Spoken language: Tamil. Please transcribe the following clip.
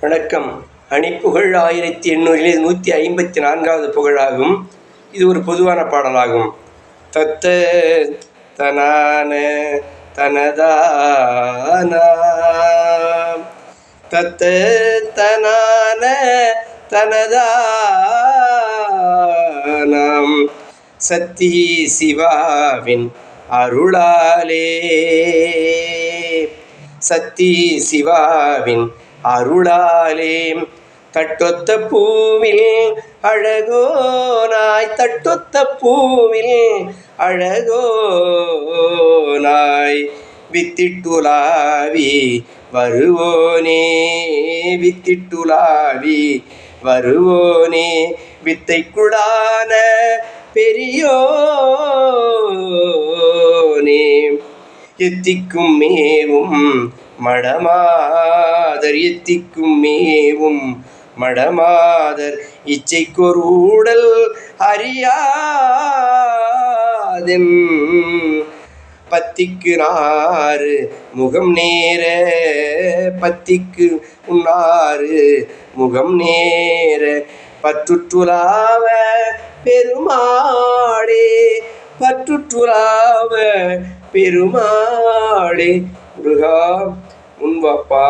வணக்கம். அணிப்புகழ் 1800 154வது புகழாகும். இது ஒரு பொதுவான பாடலாகும். தத்த தனான தனதானா தத்த தனான தனதானாம் சத்தி சிவாவின் அருளாலே சத்தி சிவாவின் அருளாலே தட்டொத்த பூவில் அழகோனாய் தட்டொத்த பூவில் அழகோனாய் வித்திட்டுலாவி வருவோனே வித்திட்டுலாவி வருவோனே வித்தைக்குடான பெரியோனே எத்திக்கும் மேவும் மடமாதர் எத்திக்கும் மேவும் மடமாதர் இச்சைக்கொரு ஊடல் அறியாதென் பத்திக்கு நாறு முகம் நேர பத்திக்கு உன்னாறு முகம் நேர பற்றுற்றுலாவ பெருமாளே பற்றுற்றுலாவ பெருமாளே முருகா முன்வாப்பா.